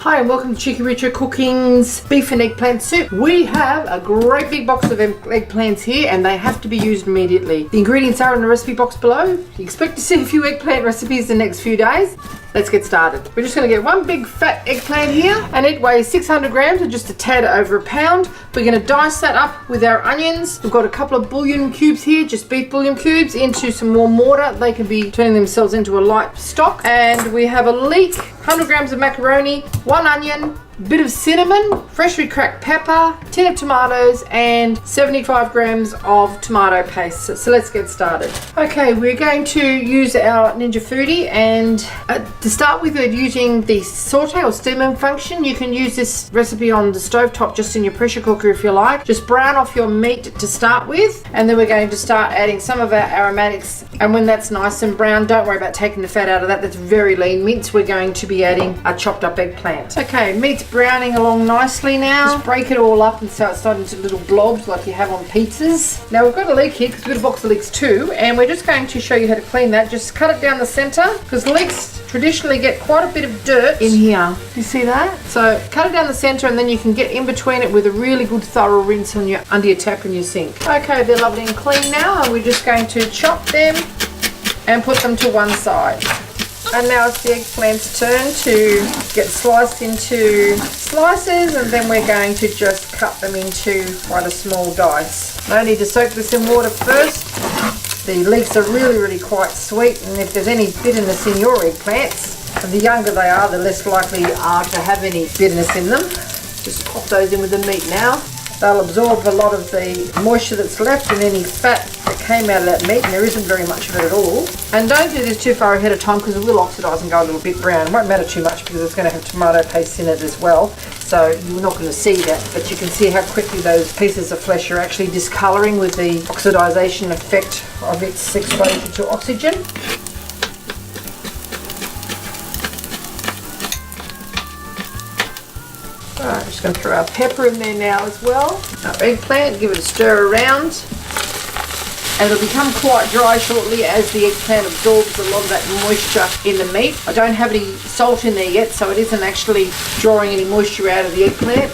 Hi and welcome to Cheekyricho Cooking's beef and eggplant soup. We have a great big box of eggplants here and they have to be used immediately. The ingredients are in the recipe box below. You expect to see a few eggplant recipes the next few days. Let's get started. We're just going to get one big fat eggplant here and it weighs 600 grams or just a tad over a pound. We're going to dice that up with our onions. We've got a couple of bouillon cubes here, just beef bouillon cubes, into some warm water. They can be turning themselves into a light stock. And we have a leek, 100 grams of macaroni, one onion, a bit of cinnamon, freshly cracked pepper, tin of tomatoes, and 75 grams of tomato paste. So let's get started. Okay, we're going to use our Ninja Foodi, and to start with, we're using the saute or steaming function. You can use this recipe on the stovetop, just in your pressure cooker if you like. Just brown off your meat to start with, and then we're going to start adding some of our aromatics. And when that's nice and brown, don't worry about taking the fat out of that. That's very lean mince. We're going to be adding a chopped up eggplant. Okay, meat's browning along nicely now. Just break it all up and start starting into little blobs like you have on pizzas. Now we've got a leek here because we've got a box of leeks too, and we're just going to show you how to clean that. Just cut it down the center because leeks traditionally get quite a bit of dirt in here. You see that? So cut it down the center and then you can get in between it with a really good thorough rinse on under your tap in your sink. Okay, they're lovely and clean now, and we're just going to chop them and put them to one side. And now it's the eggplant's turn to get sliced into slices, and then we're going to just cut them into quite a small dice. No need to soak this in water first. The leeks are really quite sweet, and if there's any bitterness in your eggplants, the younger they are, the less likely are to have any bitterness in them. Just pop those in with the meat now. They'll absorb a lot of the moisture that's left and any fat that came out of that meat, and there isn't very much of it at all. And don't do this too far ahead of time because it will oxidise and go a little bit brown. It won't matter too much because it's going to have tomato paste in it as well, so you're not going to see that, but you can see how quickly those pieces of flesh are actually discolouring with the oxidisation effect of its exposure to oxygen. Alright, I'm just going to throw our pepper in there now as well. Our eggplant, give it a stir around. And it'll become quite dry shortly as the eggplant absorbs a lot of that moisture in the meat. I don't have any salt in there yet, so it isn't actually drawing any moisture out of the eggplant.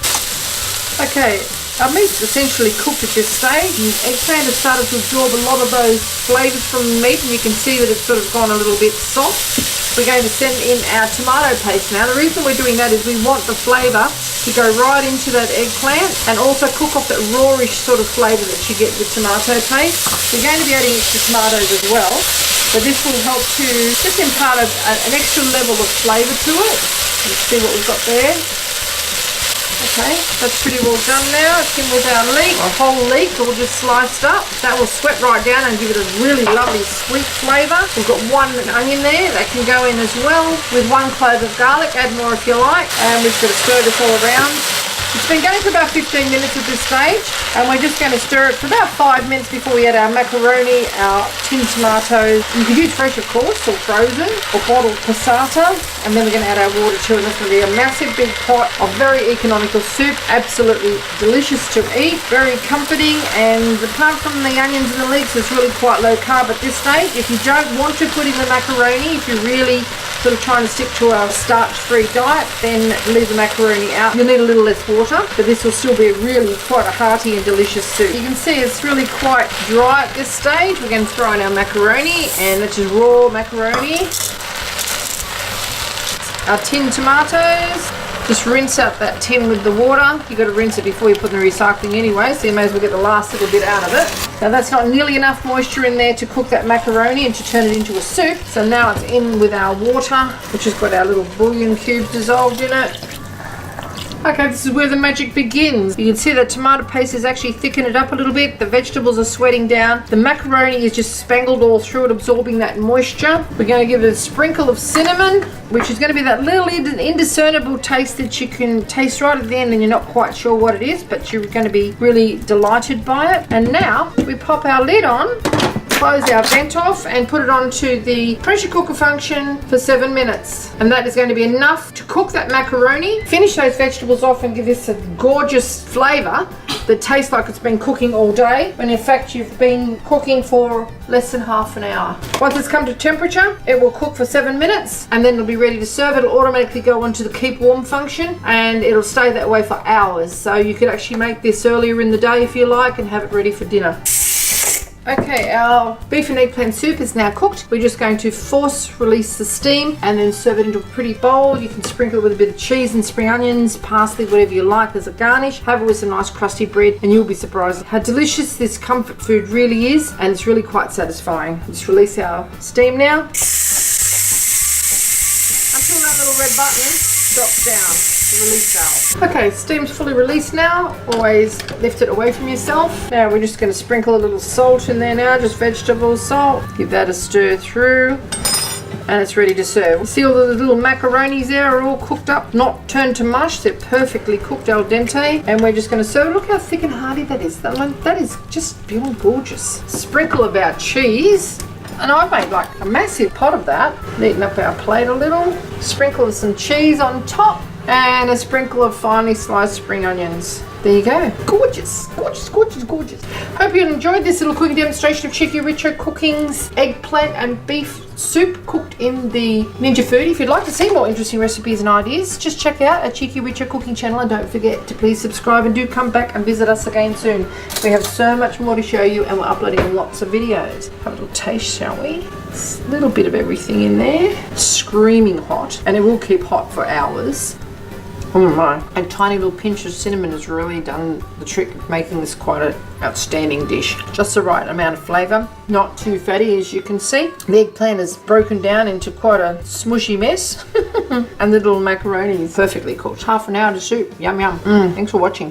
Okay, our meat's essentially cooked at this stage. The eggplant has started to absorb a lot of those flavours from the meat, and you can see that it's sort of gone a little bit soft. We're going to send in our tomato paste now. The reason we're doing that is we want the flavour to go right into that eggplant and also cook off that rawish sort of flavour that you get with tomato paste. We're going to be adding extra tomatoes as well, but this will help to just impart an extra level of flavour to it. Let's see what we've got there. Okay, that's pretty well done now. It's in with our leek, a whole leek all just sliced up. That will sweat right down and give it a really lovely sweet flavour. We've got one onion there that can go in as well with one clove of garlic. Add more if you like. And we've got to stir this all around. It's been going for about 15 minutes at this stage, and we're just going to stir it for about 5 minutes before we add our macaroni, our tinned tomatoes. You can use fresh, of course, or frozen, or bottled passata, and then we're going to add our water to it. And this will be a massive big pot of very economical soup, absolutely delicious to eat, very comforting, and apart from the onions and the leeks, it's really quite low carb at this stage. If you don't want to put in the macaroni, if you're really sort of trying to stick to a starch-free diet, then leave the macaroni out. You'll need a little less water, but this will still be really quite a hearty and delicious soup. You can see it's really quite dry at this stage. We're going to throw in our macaroni, and it's just raw macaroni. Our tinned tomatoes. Just rinse out that tin with the water. You've got to rinse it before you put in the recycling anyway, so you may as well get the last little bit out of it. Now that's not nearly enough moisture in there to cook that macaroni and to turn it into a soup. So now it's in with our water, which has got our little bouillon cubes dissolved in it. Okay, this is where the magic begins. You can see that tomato paste is actually thickened it up a little bit. The vegetables are sweating down. The macaroni is just spangled all through it, absorbing that moisture. We're going to give it a sprinkle of cinnamon, which is going to be that little indiscernible taste that you can taste right at the end and you're not quite sure what it is, but you're going to be really delighted by it. And now we pop our lid on, close our vent off, and put it onto the pressure cooker function for 7 minutes. And that is going to be enough to cook that macaroni, finish those vegetables off and give this a gorgeous flavour. that tastes like it's been cooking all day, when in fact you've been cooking for less than half an hour. Once it's come to temperature, it will cook for 7 minutes, and then it'll be ready to serve. It'll automatically go onto the keep warm function, and it'll stay that way for hours. So you could actually make this earlier in the day if you like and have it ready for dinner. Okay, our beef and eggplant soup is now cooked. We're just going to force release the steam and then serve it into a pretty bowl. You can sprinkle it with a bit of cheese and spring onions, parsley, whatever you like as a garnish. Have it with some nice crusty bread and you'll be surprised how delicious this comfort food really is, and it's really quite satisfying. Just release our steam now until that little red button drops down. Release valve. Okay, steam's fully released now. Always lift it away from yourself. Now we're just going to sprinkle a little salt in there now, just vegetable salt. Give that a stir through. And it's ready to serve. See all the little macaronis there are all cooked up, not turned to mush. They're perfectly cooked al dente. And we're just going to serve it. Look how thick and hearty that is. That is just beyond gorgeous. Sprinkle of our cheese. And I've made like a massive pot of that. Neaten up our plate a little. Sprinkle of some cheese on top. And a sprinkle of finely sliced spring onions. There you go. Gorgeous, gorgeous, gorgeous, gorgeous. Hope you enjoyed this little cooking demonstration of cheekyricho cooking's eggplant and beef soup cooked in the Ninja Foodi. If you'd like to see more interesting recipes and ideas, just check out our cheekyricho cooking channel, and don't forget to please subscribe, and do come back and visit us again soon. We have so much more to show you, and we're uploading lots of videos. Have a little taste, shall we? A little bit of everything in there. Screaming hot, and it will keep hot for hours. Oh my. A tiny little pinch of cinnamon has really done the trick of making this quite an outstanding dish. Just the right amount of flavour, not too fatty as you can see. The eggplant is broken down into quite a smushy mess. And the little macaroni is perfectly cooked. Half an hour to soup. Yum yum. Thanks for watching.